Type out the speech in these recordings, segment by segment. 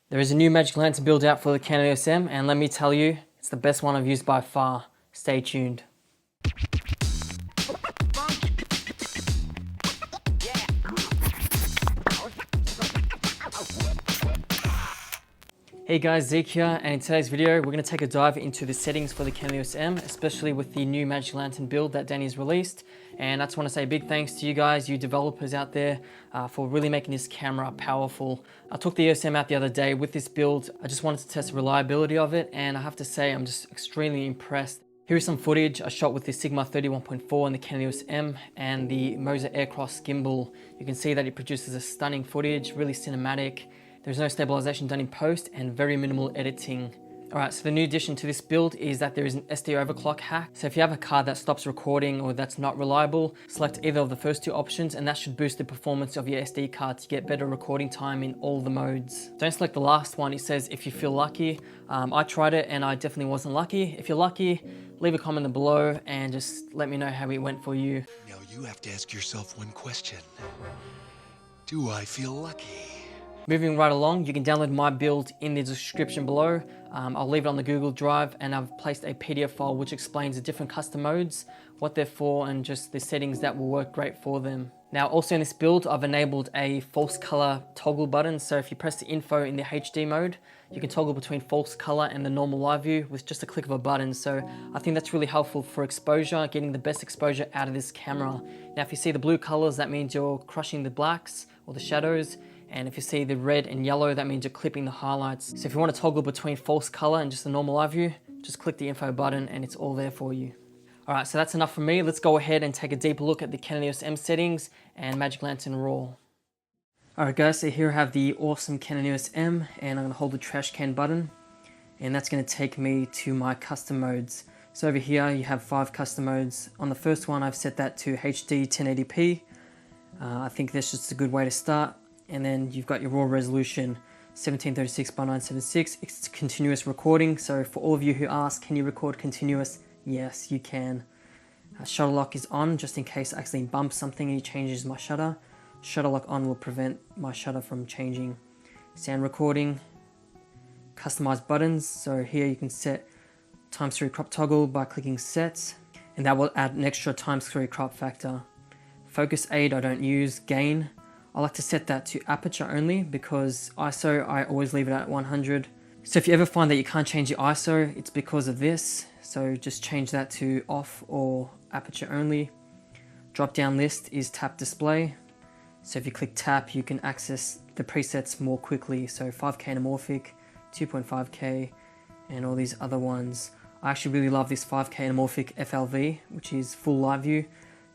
There is a new Magic Lantern build out for the Canon EOS M, and let me tell you, it's the best one I've used by far. Stay tuned. Hey guys, Zeke here, and in today's video we're going to take a dive into the settings for the Canon EOS M, especially with the new Magic Lantern build that Danny's released. And I just want to say a big thanks to you guys, you developers out there, for really making this camera powerful. I took the EOS M out the other day with this build. I just wanted to test the reliability of it, and I have to say I'm just extremely impressed. Here is some footage I shot with the Sigma 31.4 and the Canon EOS M and the Moza Aircross gimbal. You can see that it produces a stunning footage, really cinematic. There's no stabilization done in post and very minimal editing. Alright, so the new addition to this build is that there is an SD overclock hack. So if you have a card that stops recording or that's not reliable, select either of the first two options and that should boost the performance of your SD card to get better recording time in all the modes. Don't select the last one, it says if you feel lucky. I tried it and I definitely wasn't lucky. If you're lucky, leave a comment below and just let me know how it went for you. Now you have to ask yourself one question. Do I feel lucky? Moving right along, you can download my build in the description below. I'll leave it on the Google Drive, and I've placed a PDF file which explains the different custom modes, what they're for, and just the settings that will work great for them. Now also in this build, I've enabled a false color toggle button. So if you press the info in the HD mode, you can toggle between false color and the normal live view with just a click of a button. So I think that's really helpful for exposure, getting the best exposure out of this camera. Now if you see the blue colors, that means you're crushing the blacks or the shadows. And if you see the red and yellow, that means you're clipping the highlights. So if you want to toggle between false color and just the normal live view, just click the info button and it's all there for you. Alright, so that's enough from me. Let's go ahead and take a deeper look at the Canon EOS M settings and Magic Lantern RAW. Alright guys, so here I have the awesome Canon EOS M, and I'm going to hold the trash can button, and that's going to take me to my custom modes. So over here you have 5 custom modes. On the first one I've set that to HD 1080p. I think that's just a good way to start. And then you've got your raw resolution 1736 by 976. It's continuous recording. So for all of you who ask, can you record continuous? Yes, you can. Shutter lock is on just in case I accidentally bump something and it changes my shutter. Shutter lock on will prevent my shutter from changing. Sound recording. Customized buttons. So here you can set ×3 crop toggle by clicking set, and that will add an extra ×3 crop factor. Focus aid I don't use. Gain, I like to set that to aperture only because ISO I always leave it at 100. So if you ever find that you can't change your ISO, it's because of this. So just change that to off or aperture only. Drop down list is tap display. So if you click tap, you can access the presets more quickly. So 5K anamorphic, 2.5K, and all these other ones. I actually really love this 5K anamorphic FLV, which is full live view.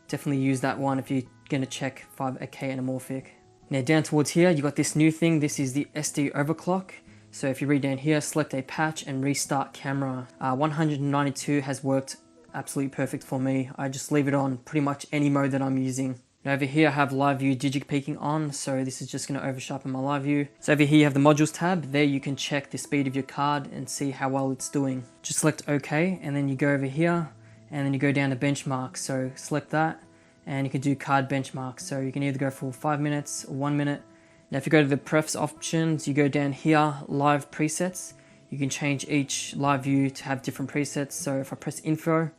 Definitely use that one if you're going to check 5K anamorphic. Now down towards here you got this new thing. This is the SD overclock. So if you read down here, select a patch and restart camera. 192 has worked absolutely perfect for me. I just leave it on pretty much any mode that I'm using. Now over here I have live view digipeaking on, so this is just going to over sharpen my live view. So over here you have the modules tab. There you can check the speed of your card and see how well it's doing. Just select OK, and then you go over here and then you go down to benchmark. So select that, and you can do card benchmarks. So you can either go for 5 minutes or 1 minute. Now if you go to the prefs options, you go down here, live presets. You can change each live view to have different presets. So if I press info,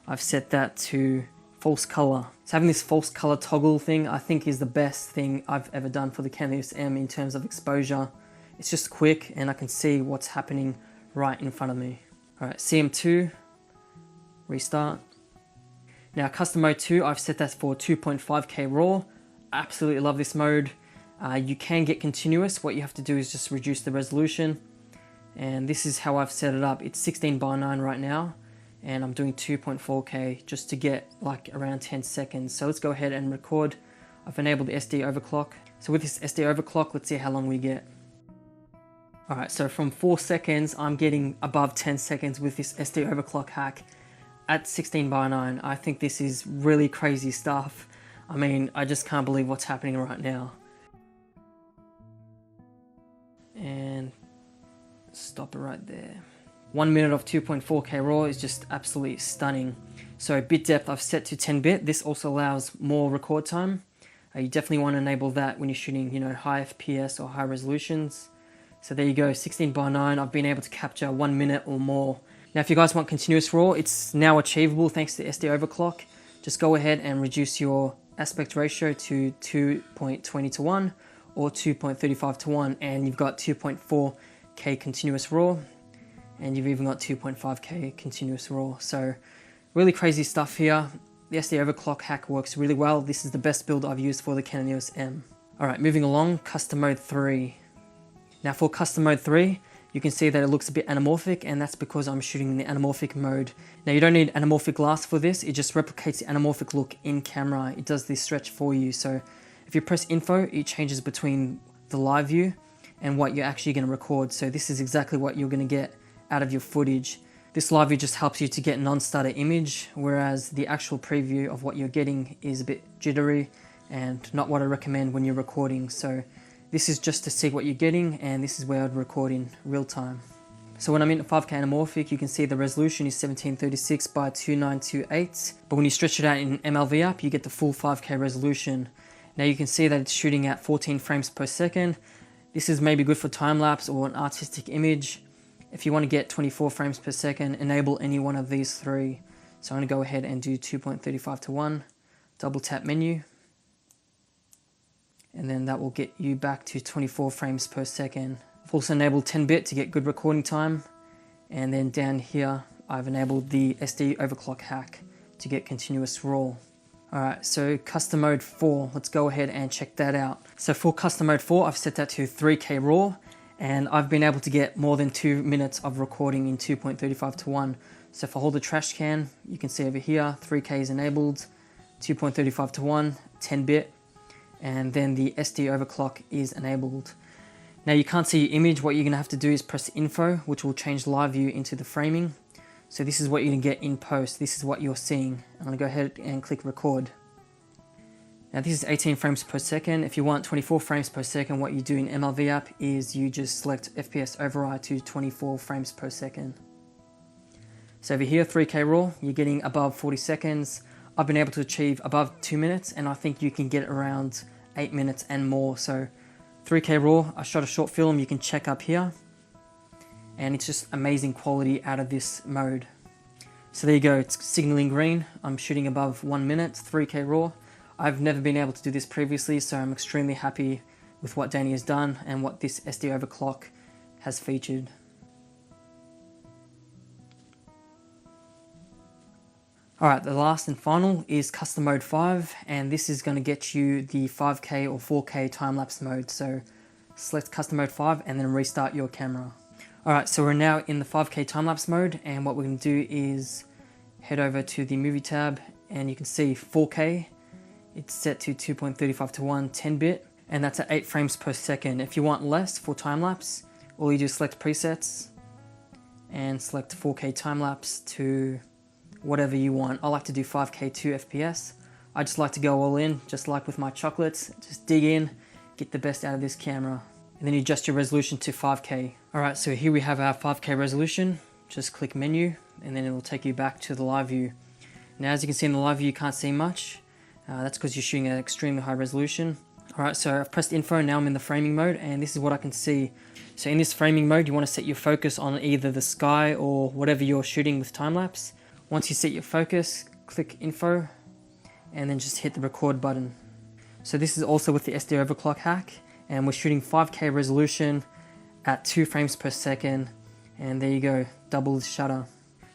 I've set that to false color. So having this false color toggle thing, I think is the best thing I've ever done for the Canon EOS M in terms of exposure. It's just quick and I can see what's happening right in front of me. Alright, CM2, restart. Now custom mode 2, I've set that for 2.5K RAW. Absolutely love this mode. You can get continuous. What you have to do is just reduce the resolution. And this is how I've set it up. It's 16 by 9 right now. And I'm doing 2.4K just to get like around 10 seconds. So let's go ahead and record. I've enabled the SD overclock. So with this SD overclock, let's see how long we get. Alright, so from 4 seconds, I'm getting above 10 seconds with this SD overclock hack. At 16 by 9, I think this is really crazy stuff. I mean, I just can't believe what's happening right now. And stop it right there. 1 minute of 2.4K RAW is just absolutely stunning. So bit depth I've set to 10 bit. This also allows more record time. You definitely want to enable that when you're shooting, high FPS or high resolutions. So there you go, 16:9. I've been able to capture 1 minute or more. Now if you guys want continuous RAW, it's now achievable thanks to SD overclock. Just go ahead and reduce your aspect ratio to 2.20:1 or 2.35:1, and you've got 2.4K continuous RAW, and you've even got 2.5K continuous RAW. So really crazy stuff here. The SD overclock hack works really well. This is the best build I've used for the Canon EOS M. Alright, moving along, custom mode 3. Now for custom mode 3, you can see that it looks a bit anamorphic, and that's because I'm shooting in the anamorphic mode. Now you don't need anamorphic glass for this, it just replicates the anamorphic look in camera. It does this stretch for you. So if you press info, it changes between the live view and what you're actually going to record. So this is exactly what you're going to get out of your footage. This live view just helps you to get non-stutter image, whereas the actual preview of what you're getting is a bit jittery and not what I recommend when you're recording. So this is just to see what you're getting, and this is where I'd record in real time. So when I'm in 5K anamorphic, you can see the resolution is 1736 by 2928, but when you stretch it out in MLV app, you get the full 5K resolution. Now you can see that it's shooting at 14 frames per second. This is maybe good for time lapse or an artistic image. If you want to get 24 frames per second, enable any one of these three. So I'm going to go ahead and do 2.35:1, double tap menu, and then that will get you back to 24 frames per second. I've also enabled 10-bit to get good recording time, and then down here I've enabled the SD overclock hack to get continuous RAW. Alright, so custom mode 4, let's go ahead and check that out. So for custom mode 4, I've set that to 3K RAW, and I've been able to get more than 2 minutes of recording in 2.35:1. So if I hold the trash can, you can see over here, 3K is enabled, 2.35:1, 10-bit, and then the SD overclock is enabled. Now you can't see your image. What you're going to have to do is press info, which will change live view into the framing. So this is what you're going to get in post. This is what you're seeing. I'm going to go ahead and click record. Now this is 18 frames per second. If you want 24 frames per second, what you do in MLV app is you just select FPS override to 24 frames per second. So over here, 3K RAW, you're getting above 40 seconds. I've been able to achieve above 2 minutes, and I think you can get around 8 minutes and more. So 3K RAW, I shot a short film, you can check up here, and it's just amazing quality out of this mode. So there you go, it's signaling green. I'm shooting above 1 minute, 3K RAW. I've never been able to do this previously, so I'm extremely happy with what Danny has done and what this SD overclock has featured. Alright, the last and final is custom mode 5, and this is going to get you the 5K or 4K time-lapse mode. So select custom mode 5 and then restart your camera. Alright, so we're now in the 5K time-lapse mode, and what we're going to do is head over to the movie tab, and you can see 4K. It's set to 2.35:1, 10-bit, and that's at 8 frames per second. If you want less for time-lapse, all you do is select presets and select 4K time-lapse to whatever you want. I like to do 5K 2 FPS. I just like to go all in, just like with my chocolates. Just dig in, get the best out of this camera. And then you adjust your resolution to 5K. Alright, so here we have our 5K resolution. Just click menu, and then it will take you back to the live view. Now as you can see in the live view, you can't see much. That's because you're shooting at extremely high resolution. Alright, so I've pressed info, now I'm in the framing mode, and this is what I can see. So in this framing mode, you want to set your focus on either the sky or whatever you're shooting with time-lapse. Once you set your focus, click info, and then just hit the record button. So this is also with the SD overclock hack, and we're shooting 5K resolution at 2 frames per second, and there you go, double the shutter.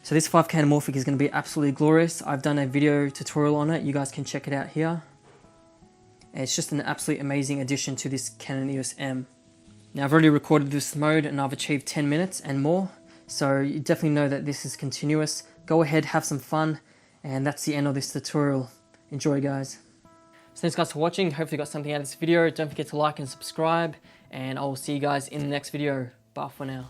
So this 5K anamorphic is going to be absolutely glorious. I've done a video tutorial on it, you guys can check it out here. And it's just an absolutely amazing addition to this Canon EOS M. Now I've already recorded this mode and I've achieved 10 minutes and more, so you definitely know that this is continuous. Go ahead, have some fun, and that's the end of this tutorial. Enjoy, guys. So thanks guys for watching. Hopefully you got something out of this video. Don't forget to like and subscribe, and I will see you guys in the next video. Bye for now.